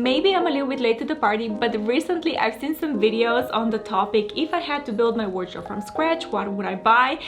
maybe I'm a little bit late to the party, but recently I've seen some videos on the topic, if I had to build my wardrobe from scratch, what would I buy?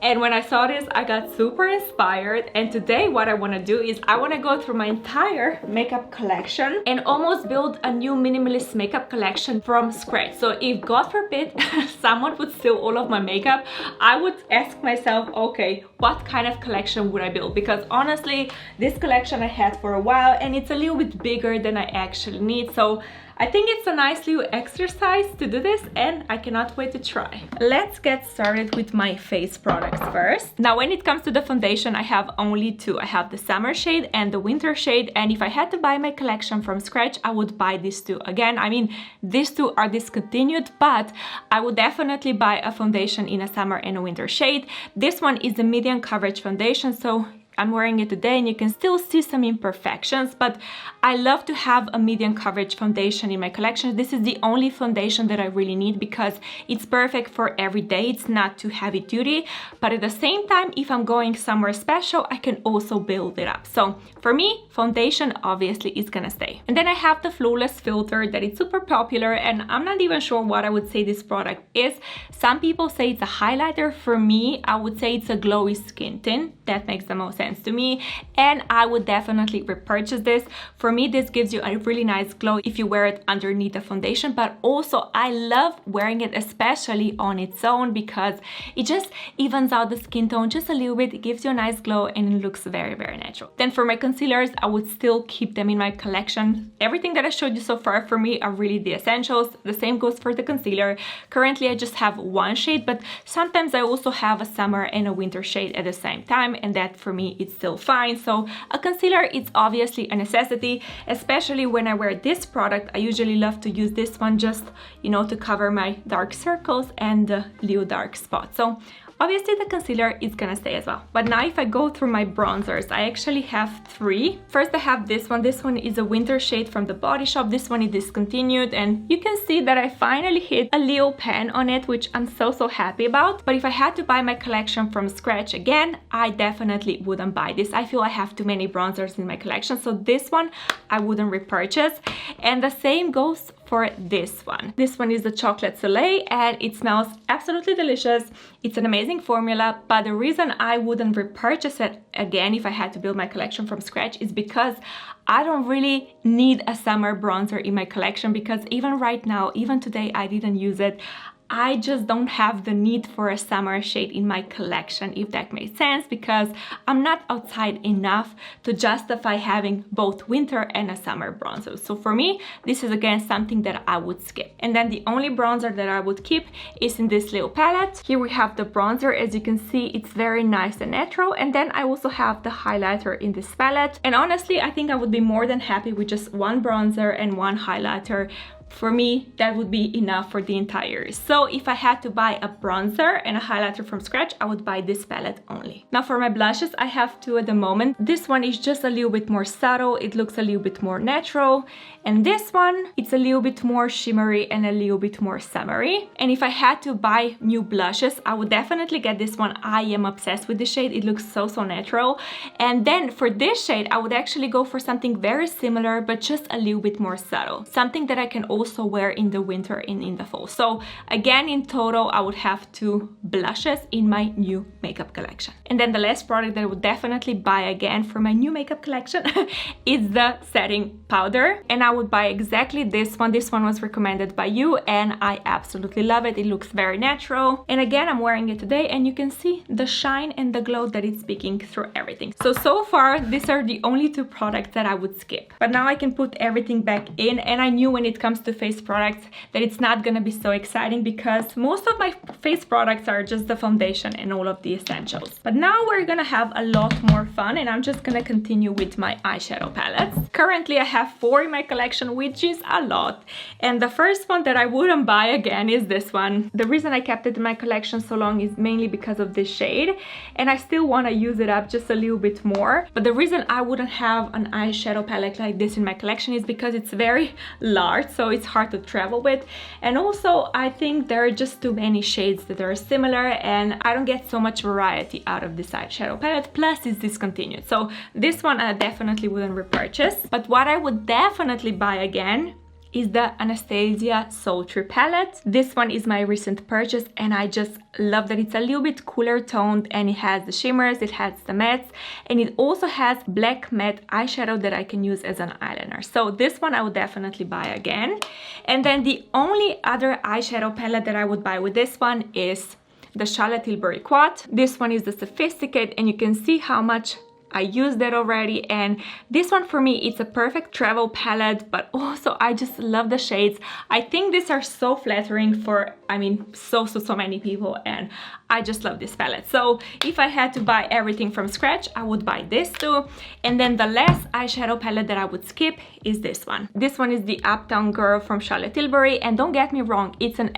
And when I saw this, I got super inspired, and today what I want to do is I want to go through my entire makeup collection and almost build a new minimalist makeup collection from scratch. So if God forbid someone would steal all of my makeup, I would ask myself, okay, what kind of collection would I build? Because honestly, this collection I had for a while and it's a little bit bigger than I actually need. So I think it's a nice little exercise to do this, and I cannot wait to try. Let's get started with my face products first. Now, when it comes to the foundation, I have only two. I have the summer shade and the winter shade, and if I had to buy my collection from scratch, I would buy these two. Again, I mean, these two are discontinued, but I would definitely buy a foundation in a summer and a winter shade. This one is a medium coverage foundation, so I'm wearing it today and you can still see some imperfections, but I love to have a medium coverage foundation in my collection. This is the only foundation that I really need because it's perfect for every day. It's not too heavy duty, but at the same time, if I'm going somewhere special, I can also build it up. So for me, foundation obviously is gonna stay. And then I have the Flawless filter that is super popular, and I'm not even sure what I would say this product is. Some people say it's a highlighter. For me, I would say it's a glowy skin tint. That makes the most sense to me, and I would definitely repurchase this. For me, this gives you a really nice glow if you wear it underneath the foundation, but also I love wearing it especially on its own because it just evens out the skin tone just a little bit. It gives you a nice glow and it looks very, very natural. Then for my concealers, I would still keep them in my collection. Everything that I showed you so far for me are really the essentials. The same goes for the concealer. Currently, I just have one shade, but sometimes I also have a summer and a winter shade at the same time, and that for me it's still fine. So a concealer is obviously a necessity, especially when I wear this product. I usually love to use this one just, you know, to cover my dark circles and little dark spots. So obviously the concealer is gonna stay as well. But now if I go through my bronzers, I actually have three. First, I have this one. This one is a winter shade from the Body Shop. This one is discontinued, and you can see that I finally hit a little pan on it, which I'm so happy about. But if I had to buy my collection from scratch again, I definitely wouldn't buy this. I feel I have too many bronzers in my collection, so this one I wouldn't repurchase. And the same goes for this one. This one is the Chocolate Soleil, and it smells absolutely delicious. It's an amazing formula, but the reason I wouldn't repurchase it again if I had to build my collection from scratch is because I don't really need a summer bronzer in my collection, because even right now, even today, I didn't use it. I just don't have the need for a summer shade in my collection, if that makes sense, because I'm not outside enough to justify having both winter and a summer bronzer. So for me, this is again something that I would skip. And then the only bronzer that I would keep is in this little palette. Here we have the bronzer. As you can see, it's very nice and natural. And then I also have the highlighter in this palette. And honestly, I think I would be more than happy with just one bronzer and one highlighter. For me, that would be enough for the entire year. So if I had to buy a bronzer and a highlighter from scratch, I would buy this palette only. Now for my blushes, I have two at the moment. This one is just a little bit more subtle. It looks a little bit more natural. And this one, it's a little bit more shimmery and a little bit more summery. And if I had to buy new blushes, I would definitely get this one. I am obsessed with this shade. It looks so natural. And then for this shade, I would actually go for something very similar, but just a little bit more subtle. Something that I can also wear in the winter and in the fall. So again, in total, I would have two blushes in my new makeup collection. And then the last product that I would definitely buy again for my new makeup collection is the setting powder. And I would buy exactly this one. This one was recommended by you and I absolutely love it. It looks very natural. And again, I'm wearing it today and you can see the shine and the glow that it's speaking through everything. So far, these are the only two products that I would skip. But now I can put everything back in, and I knew when it comes to face products that it's not gonna be so exciting because most of my face products are just the foundation and all of the essentials. But now we're gonna have a lot more fun, and I'm just gonna continue with my eyeshadow palettes. Currently I have 4 in my collection, which is a lot. And the first one that I wouldn't buy again is this one. The reason I kept it in my collection so long is mainly because of this shade, and I still want to use it up just a little bit more. But the reason I wouldn't have an eyeshadow palette like this in my collection is because it's very large. So it's hard to travel with. And also I think there are just too many shades that are similar and I don't get so much variety out of this eyeshadow palette, plus it's discontinued. So this one I definitely wouldn't repurchase. But what I would definitely buy again is the Anastasia Sultry palette. This one is my recent purchase and I just love that it's a little bit cooler toned and it has the shimmers, it has the mattes, and it also has black matte eyeshadow that I can use as an eyeliner. So this one I would definitely buy again. And then the only other eyeshadow palette that I would buy with this one is the Charlotte Tilbury Quad. This one is the Sophisticate and you can see how much I used that already, and this one for me, it's a perfect travel palette, but also I just love the shades. I think these are so flattering for, I mean, so many people, and I just love this palette. So if I had to buy everything from scratch, I would buy this too. And then the last eyeshadow palette that I would skip is this one. This one is the Uptown Girl from Charlotte Tilbury, and don't get me wrong, it's an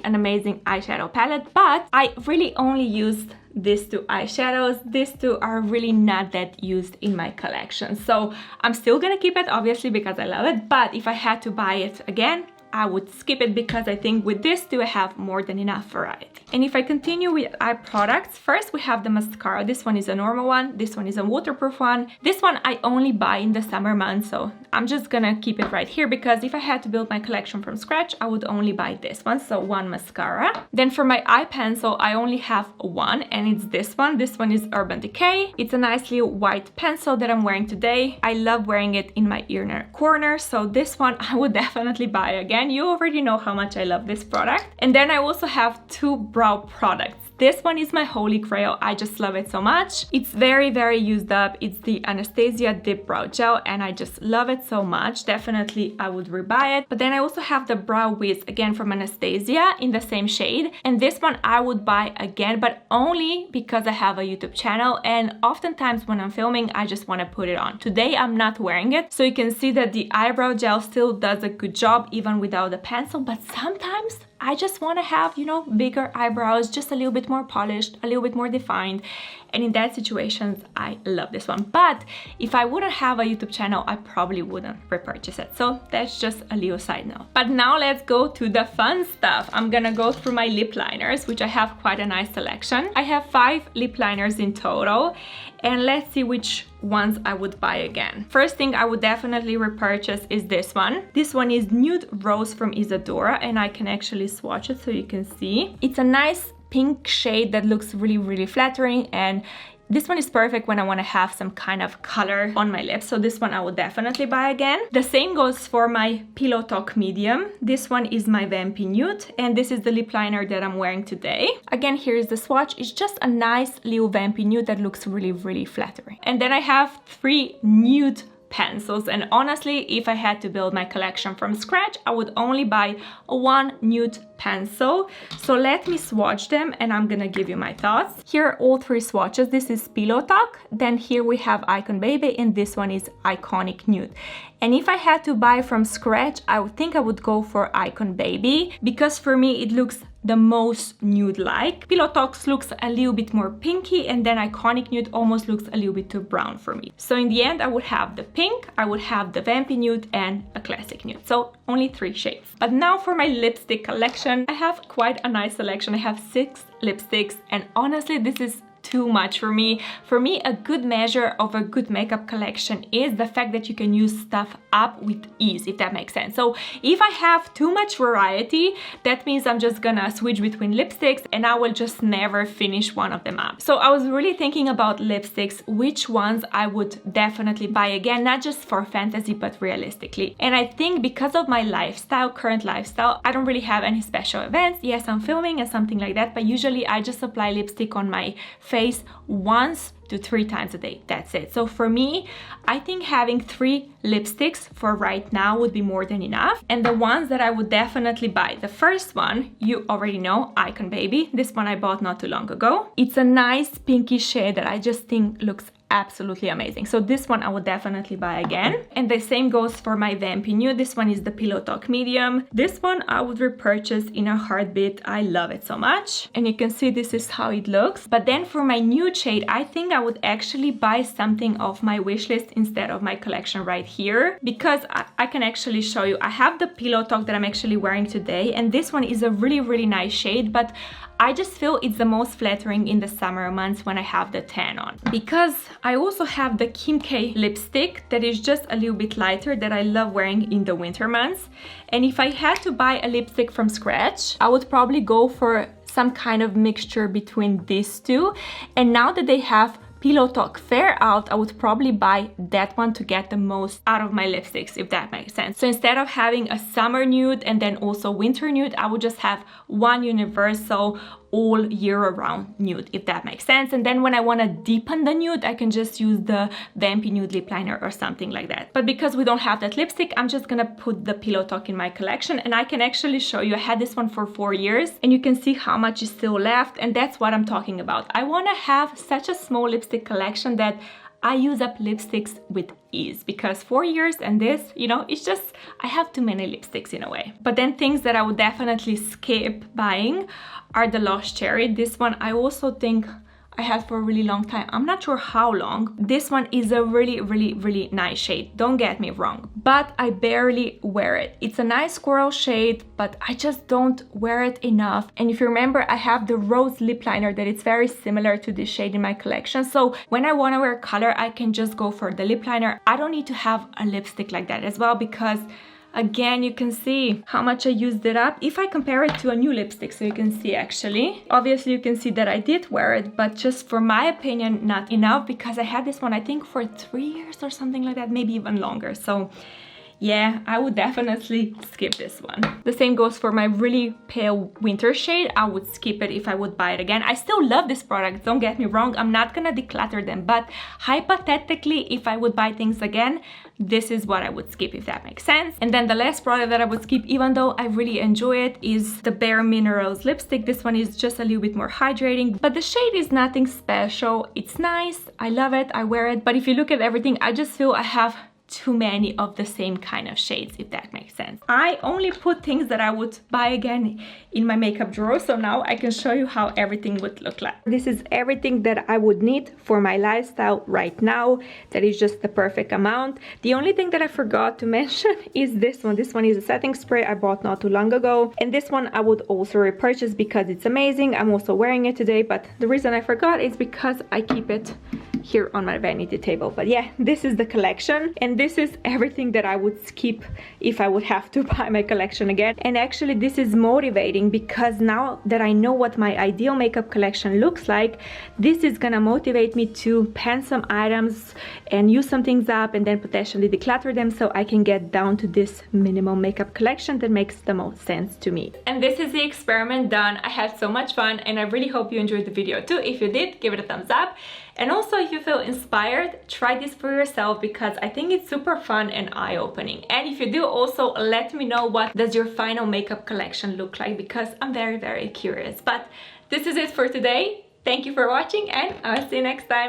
amazing eyeshadow palette, but I really only used these two eyeshadows. These two are really not that used in my collection, so I'm still gonna keep it obviously because I love it, but if I had to buy it again, I would skip it because I think with this two I have more than enough variety. And if I continue with eye products, first we have the mascara. This one is a normal one, this one is a waterproof one. This one I only buy in the summer months, so I'm just gonna keep it right here because if I had to build my collection from scratch, I would only buy this one, so one mascara. Then for my eye pencil, I only have one, and it's this one. This one is Urban Decay. It's a nice little white pencil that I'm wearing today. I love wearing it in my inner corner, so this one I would definitely buy again. You already know how much I love this product. And then I also have two brow products. This one is my holy grail. I just love it so much. It's very used up. It's the Anastasia Dip Brow Gel and I just love it so much. Definitely I would rebuy it. But then I also have the Brow Wiz again from Anastasia in the same shade. And this one I would buy again, but only because I have a YouTube channel and oftentimes when I'm filming, I just want to put it on. Today I'm not wearing it. So you can see that the eyebrow gel still does a good job even without the pencil, but sometimes I just want to have, you know, bigger eyebrows, just a little bit more polished, a little bit more defined. And in that situations, I love this one. But if I wouldn't have a YouTube channel, I probably wouldn't repurchase it. So that's just a little side note. But now let's go to the fun stuff. I'm gonna go through my lip liners, which I have quite a nice selection. I have 5 lip liners in total. And let's see which ones I would buy again. First thing I would definitely repurchase is this one. This one is Nude Rose from Isadora, and I can actually swatch it so you can see. It's a nice pink shade that looks really flattering, and this one is perfect when I want to have some kind of color on my lips, so this one I would definitely buy again. The same goes for my Pillow Talk Medium. This one is my Vampy Nude, and this is the lip liner that I'm wearing today. Again, here is the swatch. It's just a nice little Vampy Nude that looks really flattering. And then I have 3 nude pencils, and honestly, if I had to build my collection from scratch, I would only buy 1 nude pencil. So let me swatch them and I'm gonna give you my thoughts. Here are all 3 swatches. This is Pillow Talk, then here we have Icon Baby, and this one is Iconic Nude. And if I had to buy from scratch, I would think I would go for Icon Baby because for me it looks the most nude-like. Pillow Talks looks a little bit more pinky, and then Iconic Nude almost looks a little bit too brown for me. So in the end, I would have the pink, I would have the Vampy Nude, and a classic nude. So only 3 shades. But now for my lipstick collection, I have quite a nice selection. I have 6 lipsticks, and honestly, this is too much for me. For me, a good measure of a good makeup collection is the fact that you can use stuff up with ease, if that makes sense. So if I have too much variety, that means I'm just gonna switch between lipsticks and I will just never finish one of them up. So I was really thinking about lipsticks, which ones I would definitely buy again, not just for fantasy, but realistically. And I think because of my lifestyle, current lifestyle, I don't really have any special events. Yes, I'm filming and something like that, but usually I just apply lipstick on my face once to 3 times a day. That's it. So for me, I think having 3 lipsticks for right now would be more than enough. And the ones that I would definitely buy, the first one, you already know, Icon Baby. This one I bought not too long ago. It's a nice pinky shade that I just think looks absolutely amazing. So this one I would definitely buy again. And the same goes for my Vampy Nude. This one is the Pillow Talk Medium. This one I would repurchase in a heartbeat. I love it so much. And you can see this is how it looks. But then for my nude shade, I think I would actually buy something off my wish list instead of my collection right here, because I can actually show you. I have the Pillow Talk that I'm actually wearing today, and this one is a really nice shade, but I just feel it's the most flattering in the summer months when I have the tan on. Because I also have the Kim K lipstick that is just a little bit lighter that I love wearing in the winter months. And if I had to buy a lipstick from scratch, I would probably go for some kind of mixture between these two. And now that they have Pillow Talk Fair out, I would probably buy that one to get the most out of my lipsticks, if that makes sense. So instead of having a summer nude and then also winter nude, I would just have one universal all year around nude, if that makes sense. And then when I want to deepen the nude, I can just use the Vampy Nude lip liner or something like that. But because we don't have that lipstick, I'm just gonna put the Pillow Talk in my collection, and I can actually show you. I had this one for 4 years, and you can see how much is still left, and that's what I'm talking about. I want to have such a small lipstick collection that I use up lipsticks with ease, because 4 years and this, you know, it's just, I have too many lipsticks in a way. But then things that I would definitely skip buying are the Lost Cherry. This one I also think I had for a really long time. I'm not sure how long. This one is a really nice shade, don't get me wrong, but I barely wear it. It's a nice coral shade, but I just don't wear it enough. And if you remember, I have the rose lip liner that is very similar to this shade in my collection. So when I want to wear color, I can just go for the lip liner. I don't need to have a lipstick like that as well, because again, you can see how much I used it up. If I compare it to a new lipstick, so you can see actually, obviously you can see that I did wear it, but just for my opinion, not enough, because I had this one, I think for 3 years or something like that, maybe even longer. So yeah, I would definitely skip this one. The same goes for my really pale winter shade. I would skip it if I would buy it again. I still love this product, don't get me wrong. I'm not gonna declutter them, but hypothetically, if I would buy things again, this is what I would skip, if that makes sense. And then the last product that I would skip, even though I really enjoy it, is the Bare Minerals lipstick. This one is just a little bit more hydrating, but the shade is nothing special. It's nice, I love it, I wear it, but if you look at everything, I just feel I have too many of the same kind of shades, if that makes sense. I only put things that I would buy again in my makeup drawer, so now I can show you how everything would look like. This is everything that I would need for my lifestyle right now. That is just the perfect amount. The only thing that I forgot to mention is this one. This one is a setting spray I bought not too long ago, and this one I would also repurchase because it's amazing. I'm also wearing it today, but the reason I forgot is because I keep it here on my vanity table. But yeah, this is the collection, and this is everything that I would skip if I would have to buy my collection again. And actually this is motivating, because now that I know what my ideal makeup collection looks like, this is gonna motivate me to pen some items and use some things up and then potentially declutter them, so I can get down to this minimal makeup collection that makes the most sense to me. And this is the experiment done. I had so much fun, and I really hope you enjoyed the video too. If you did, give it a thumbs up. And also, if you feel inspired, try this for yourself, because I think it's super fun and eye-opening. And if you do, also let me know what does your final makeup collection look like, because I'm very curious. But this is it for today. Thank you for watching, and I'll see you next time.